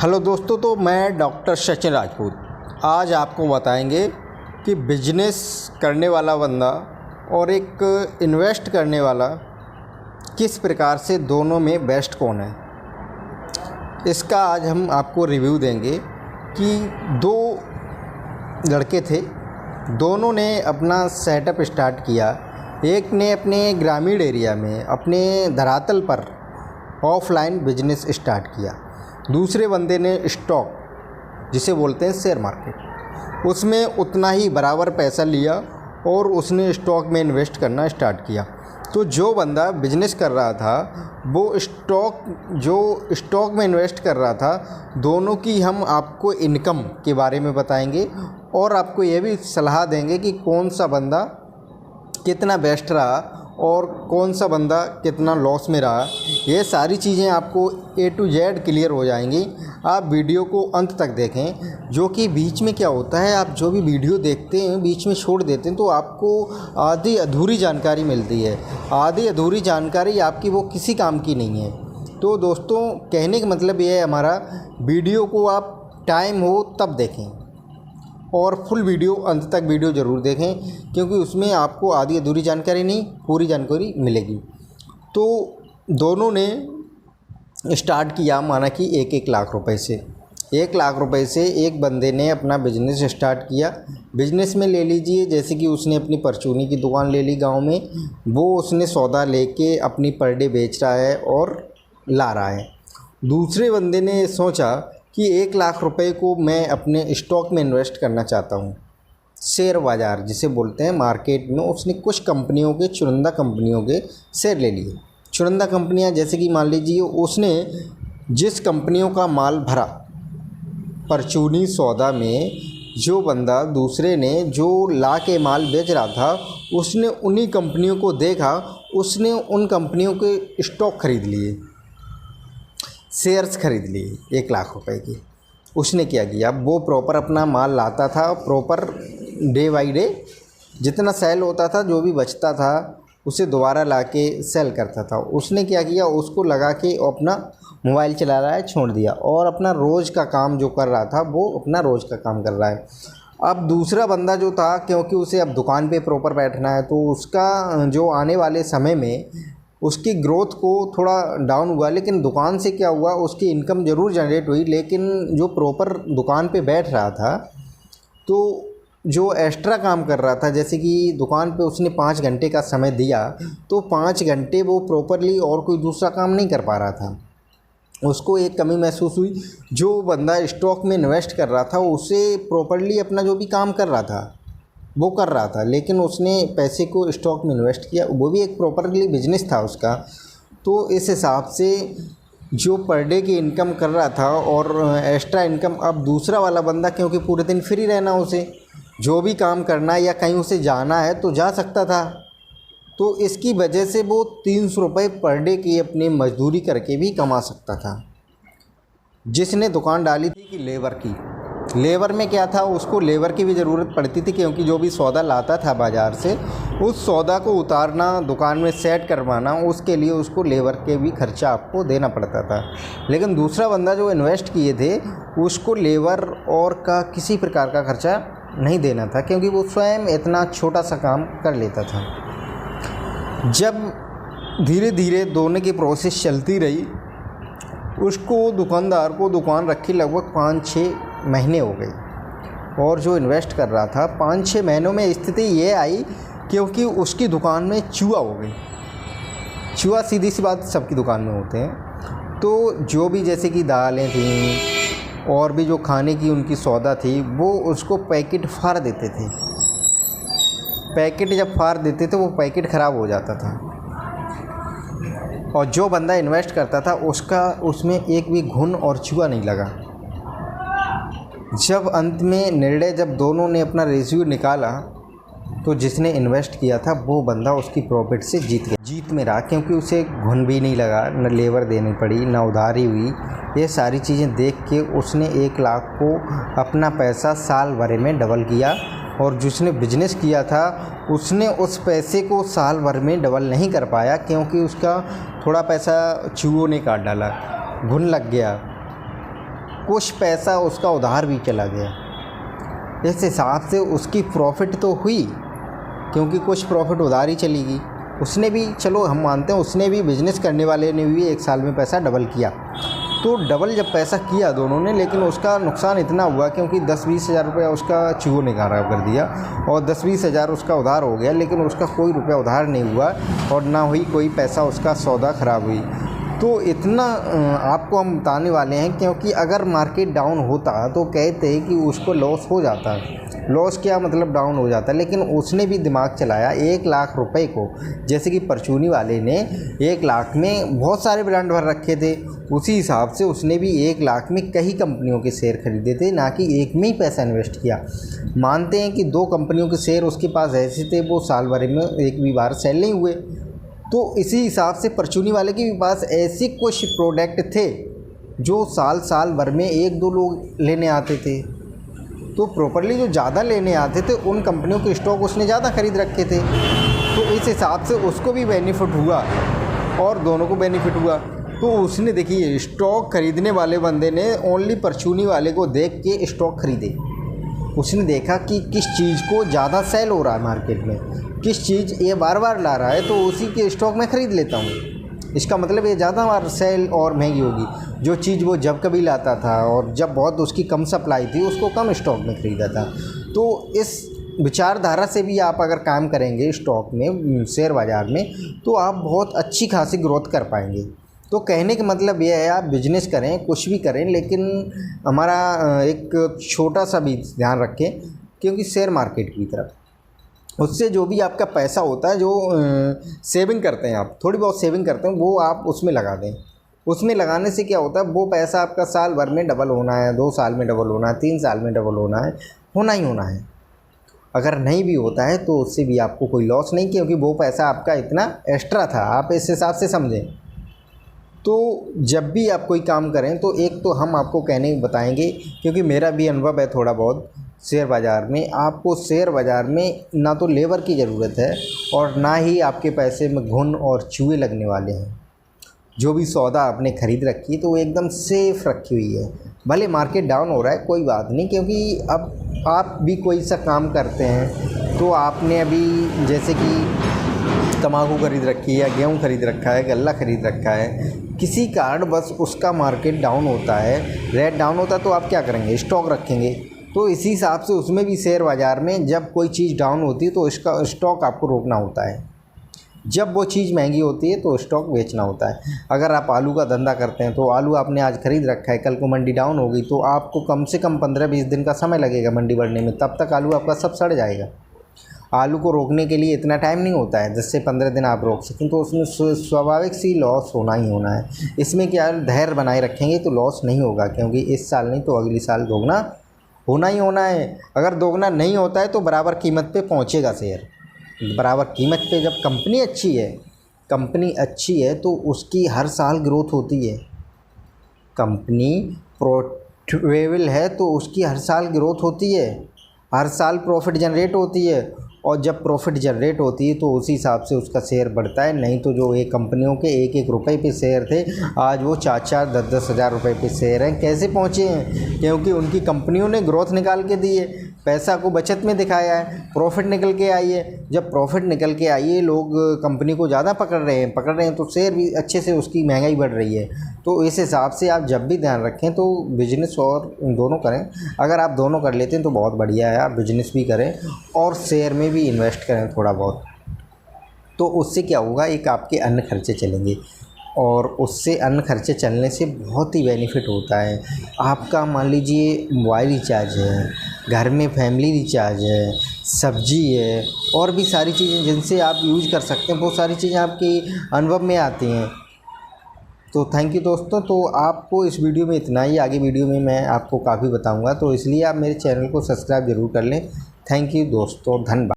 Hello दोस्तों, तो मैं डॉक्टर सचिन राजपूत आज आपको बताएंगे कि बिजनेस करने वाला बंदा और एक इन्वेस्ट करने वाला किस प्रकार से दोनों में बेस्ट कौन है। इसका आज हम आपको रिव्यू देंगे कि दो लड़के थे, दोनों ने अपना सेटअप स्टार्ट किया। एक ने अपने ग्रामीण एरिया में अपने धरातल पर ऑफलाइन बिजनेस स्टार्ट किया, दूसरे बंदे ने स्टॉक जिसे बोलते हैं शेयर मार्केट, उसमें उतना ही बराबर पैसा लिया और उसने स्टॉक में इन्वेस्ट करना स्टार्ट किया। तो जो बंदा बिजनेस कर रहा था वो स्टॉक में इन्वेस्ट कर रहा था, दोनों की हम आपको इनकम के बारे में बताएंगे और आपको ये भी सलाह देंगे कि कौन सा बंदा कितना बेस्ट रहा और कौन सा बंदा कितना लॉस में रहा। ये सारी चीज़ें आपको A to Z क्लियर हो जाएंगी। आप वीडियो को अंत तक देखें, जो कि बीच में क्या होता है, आप जो भी वीडियो देखते हैं बीच में छोड़ देते हैं तो आपको आधी अधूरी जानकारी मिलती है। आधी अधूरी जानकारी आपकी वो किसी काम की नहीं है। तो दोस्तों, कहने का मतलब ये है हमारा, वीडियो को आप टाइम हो तब देखें और फुल वीडियो अंत तक वीडियो ज़रूर देखें, क्योंकि उसमें आपको आधी अधूरी जानकारी नहीं, पूरी जानकारी मिलेगी। तो दोनों ने स्टार्ट किया, माना कि 1-1 लाख रुपए से। 1 लाख रुपए से एक बंदे ने अपना बिजनेस स्टार्ट किया। बिजनेस में ले लीजिए, जैसे कि उसने अपनी परचूनी की दुकान ले ली गांव में, वो उसने सौदा लेके अपनी पर डे बेच रहा है और ला रहा है। दूसरे बंदे ने सोचा कि 1 लाख रुपए को मैं अपने स्टॉक में इन्वेस्ट करना चाहता हूँ। शेयर बाज़ार जिसे बोलते हैं, मार्केट में उसने कुछ कंपनियों के, चुनिंदा कंपनियों के शेयर ले लिए। चुनिंदा कंपनियाँ जैसे कि मान लीजिए उसने जिस कंपनियों का माल भरा परचूनी सौदा में, जो बंदा दूसरे ने जो ला के माल बेच रहा था उसने उन्हीं कंपनियों को देखा, उसने उन कंपनियों के स्टॉक खरीद लिए, शेयर्स खरीद लिए 1 लाख रुपए की। उसने क्या किया, वो प्रॉपर अपना माल लाता था, प्रॉपर डे बाई डे जितना सेल होता था, जो भी बचता था उसे दोबारा लाके सेल करता था। उसने क्या किया, उसको लगा के अपना मोबाइल चला रहा है, छोड़ दिया और अपना रोज़ का काम जो कर रहा था वो अपना रोज़ का काम कर रहा है। अब दूसरा बंदा जो था, क्योंकि उसे अब दुकान पे प्रॉपर बैठना है, तो उसका जो आने वाले समय में उसकी ग्रोथ को थोड़ा डाउन हुआ। लेकिन दुकान से क्या हुआ, उसकी इनकम ज़रूर जनरेट हुई, लेकिन जो प्रॉपर दुकान पे बैठ रहा था, तो जो एक्स्ट्रा काम कर रहा था, जैसे कि दुकान पे उसने 5 घंटे का समय दिया, तो 5 घंटे वो प्रॉपरली और कोई दूसरा काम नहीं कर पा रहा था। उसको एक कमी महसूस हुई। जो बंदा स्टॉक में इन्वेस्ट कर रहा था उसे प्रॉपरली अपना जो भी काम कर रहा था वो कर रहा था, लेकिन उसने पैसे को स्टॉक में इन्वेस्ट किया, वो भी एक प्रॉपरली बिजनेस था उसका। तो इस हिसाब से जो पर डे की इनकम कर रहा था और एक्स्ट्रा इनकम, अब दूसरा वाला बंदा क्योंकि पूरे दिन फ्री रहना, उसे जो भी काम करना है या कहीं उसे जाना है तो जा सकता था, तो इसकी वजह से वो 300 रुपये पर डे की अपनी मजदूरी करके भी कमा सकता था। जिसने दुकान डाली थी कि लेबर की, लेबर में क्या था, उसको लेबर की भी ज़रूरत पड़ती थी, क्योंकि जो भी सौदा लाता था बाज़ार से, उस सौदा को उतारना, दुकान में सेट करवाना, उसके लिए उसको लेबर के भी खर्चा आपको देना पड़ता था। लेकिन दूसरा बंदा जो इन्वेस्ट किए थे उसको लेबर और का किसी प्रकार का खर्चा नहीं देना था, क्योंकि वो स्वयं इतना छोटा सा काम कर लेता था। जब धीरे धीरे दोनों की प्रोसेस चलती रही, उसको दुकानदार को दुकान रखी लगभग 5-6 महीने हो गई, और जो इन्वेस्ट कर रहा था 5-6 महीनों में स्थिति ये आई क्योंकि उसकी दुकान में चूहा हो गई। चूहा सीधी सी बात सबकी दुकान में होते हैं। तो जो भी जैसे कि दालें थीं और भी जो खाने की उनकी सौदा थी, वो उसको पैकेट फाड़ देते थे। पैकेट जब फाड़ देते थे वो पैकेट ख़राब हो जाता था, और जो बंदा इन्वेस्ट करता था उसका उसमें एक भी घुन और चूहा नहीं लगा। जब अंत में निर्णय, जब दोनों ने अपना रेशियो निकाला, तो जिसने इन्वेस्ट किया था वो बंदा उसकी प्रॉफिट से जीत में रहा, क्योंकि उसे घुन भी नहीं लगा, न लेबर देनी पड़ी, न उधारी हुई। ये सारी चीज़ें देख के उसने 1 लाख को अपना पैसा साल भर में डबल किया, और जिसने बिजनेस किया था उसने उस पैसे को साल भर में डबल नहीं कर पाया, क्योंकि उसका थोड़ा पैसा चूहों ने काट डाला, घुन लग गया। कुछ पैसा उसका उधार भी चला गया। इस हिसाब से उसकी प्रॉफिट तो हुई, क्योंकि कुछ प्रॉफिट उधार ही चली गई। उसने भी, चलो हम मानते हैं, उसने भी, बिजनेस करने वाले ने भी 1 साल में पैसा डबल किया। तो डबल जब पैसा किया दोनों ने, लेकिन उसका नुकसान इतना हुआ क्योंकि 10-20 हज़ार रुपया उसका चूहों ने खराब कर दिया और 10-20 हज़ार उसका उधार हो गया, लेकिन उसका कोई रुपया उधार नहीं हुआ और ना हुई कोई पैसा उसका सौदा ख़राब हुई। तो इतना आपको हम बताने वाले हैं, क्योंकि अगर मार्केट डाउन होता तो कहते हैं कि उसको लॉस हो जाता। लॉस क्या मतलब, डाउन हो जाता। लेकिन उसने भी दिमाग चलाया। 1 लाख रुपए को, जैसे कि परचूनी वाले ने 1 लाख में बहुत सारे ब्रांड भर रखे थे, उसी हिसाब से उसने भी 1 लाख में कई कंपनियों के शेयर खरीदे थे, ना कि एक में ही पैसा इन्वेस्ट किया। मानते हैं कि 2 कंपनियों के शेयर उसके पास ऐसे थे, वो साल भर में एक भी बार सेल नहीं हुए। तो इसी हिसाब से परचूनी वाले के भी पास ऐसे कुछ प्रोडक्ट थे जो साल भर में 1-2 लोग लेने आते थे। तो प्रॉपरली जो ज़्यादा लेने आते थे उन कंपनियों के स्टॉक उसने ज़्यादा खरीद रखे थे। तो इस हिसाब से उसको भी बेनिफिट हुआ और दोनों को बेनिफिट हुआ। तो उसने, देखिए, स्टॉक खरीदने वाले बंदे ने ओनली परचूनी वाले को देख के स्टॉक खरीदे। उसने देखा कि किस चीज़ को ज़्यादा सेल हो रहा है मार्केट में, किस चीज़ ये बार ला रहा है, तो उसी के स्टॉक में ख़रीद लेता हूँ। इसका मतलब ये ज़्यादा बार सेल और महंगी होगी। जो चीज़ वो जब कभी लाता था और जब बहुत उसकी कम सप्लाई थी, उसको कम स्टॉक में ख़रीदा था। तो इस विचारधारा से भी आप अगर काम करेंगे स्टॉक में, शेयर बाज़ार में, तो आप बहुत अच्छी खासी ग्रोथ कर पाएंगे। तो कहने का मतलब यह है, आप बिजनेस करें, कुछ भी करें, लेकिन हमारा एक छोटा सा भी ध्यान रखें, क्योंकि शेयर मार्केट की तरफ उससे जो भी आपका पैसा होता है, जो सेविंग करते हैं आप, थोड़ी बहुत सेविंग करते हैं, वो आप उसमें लगा दें। उसमें लगाने से क्या होता है, वो पैसा आपका साल भर में डबल होना है, 2 साल में डबल होना है, 3 साल में डबल होना है, होना ही होना है। अगर नहीं भी होता है तो उससे भी आपको कोई लॉस नहीं, क्योंकि वो पैसा आपका इतना एक्स्ट्रा था, आप इस हिसाब से समझें। तो जब भी आप कोई काम करें तो एक तो हम आपको कहने बताएंगे, क्योंकि मेरा भी अनुभव है थोड़ा बहुत शेयर बाज़ार में। आपको शेयर बाज़ार में ना तो लेबर की ज़रूरत है और ना ही आपके पैसे में घुन और चूहे लगने वाले हैं। जो भी सौदा आपने ख़रीद रखी है तो वो एकदम सेफ़ रखी हुई है। भले मार्केट डाउन हो रहा है, कोई बात नहीं, क्योंकि अब आप भी कोई सा काम करते हैं तो आपने अभी जैसे कि तम्बाकू खरीद रखी है या गेहूँ खरीद रखा है, गल्ला खरीद रखा है, किसी कारण बस उसका मार्केट डाउन होता है, रेट डाउन होता है, तो आप क्या करेंगे, स्टॉक रखेंगे। तो इसी हिसाब से उसमें भी शेयर बाज़ार में जब कोई चीज़ डाउन होती है तो इसका स्टॉक आपको रोकना होता है। जब वो चीज़ महंगी होती है तो स्टॉक बेचना होता है। अगर आप आलू का धंधा करते हैं तो आलू आपने आज ख़रीद रखा है, कल को मंडी डाउन हो गई तो आपको कम से कम 15-20 दिन का समय लगेगा मंडी बढ़ने में, तब तक आलू आपका सब सड़ जाएगा। आलू को रोकने के लिए इतना टाइम नहीं होता है, 10 से 15 दिन आप रोक सकें, तो उसमें स्वाभाविक सी लॉस होना ही होना है। इसमें क्या धैर्य बनाए रखेंगे तो लॉस नहीं होगा, क्योंकि इस साल नहीं तो अगली साल दोगुना होना ही होना है। अगर दोगुना नहीं होता है तो बराबर कीमत पे पहुंचेगा शेयर। बराबर कीमत पे जब कंपनी अच्छी है तो उसकी हर साल ग्रोथ होती है। कंपनी प्रॉफिटेबल है तो उसकी हर साल ग्रोथ होती है, हर साल प्रॉफिट जनरेट होती है, और जब प्रॉफिट जनरेट होती है तो उसी हिसाब से उसका शेयर बढ़ता है। नहीं तो जो एक कंपनियों के 1-1 रुपये पे शेयर थे, आज वो 4-4, 10-10 हज़ार रुपये पे शेयर हैं। कैसे पहुँचे हैं? क्योंकि उनकी कंपनियों ने ग्रोथ निकाल के दी है, पैसा को बचत में दिखाया है, प्रॉफिट निकल के आई है। जब प्रॉफिट निकल के आई है, लोग कंपनी को ज़्यादा पकड़ रहे हैं तो शेयर भी अच्छे से, उसकी महंगाई बढ़ रही है। तो इस हिसाब से आप जब भी ध्यान रखें तो बिजनेस और दोनों करें। अगर आप दोनों कर लेते हैं तो बहुत बढ़िया है, आप बिजनेस भी करें और शेयर में भी इन्वेस्ट करें थोड़ा बहुत। तो उससे क्या होगा, एक आपके अन्य खर्चे चलेंगे और उससे अन्य खर्चे चलने से बहुत ही बेनिफिट होता है। आपका मान लीजिए मोबाइल रिचार्ज है, घर में फैमिली रिचार्ज है, सब्जी है, और भी सारी चीज़ें जिनसे आप यूज कर सकते हैं, बहुत सारी चीज़ें आपके अनुभव में आती हैं। तो थैंक यू दोस्तों। तो आपको इस वीडियो में इतना ही, आगे वीडियो में मैं आपको काफ़ी बताऊंगा, तो इसलिए आप मेरे चैनल को सब्सक्राइब ज़रूर कर लें। थैंक यू दोस्तों, धन्यवाद।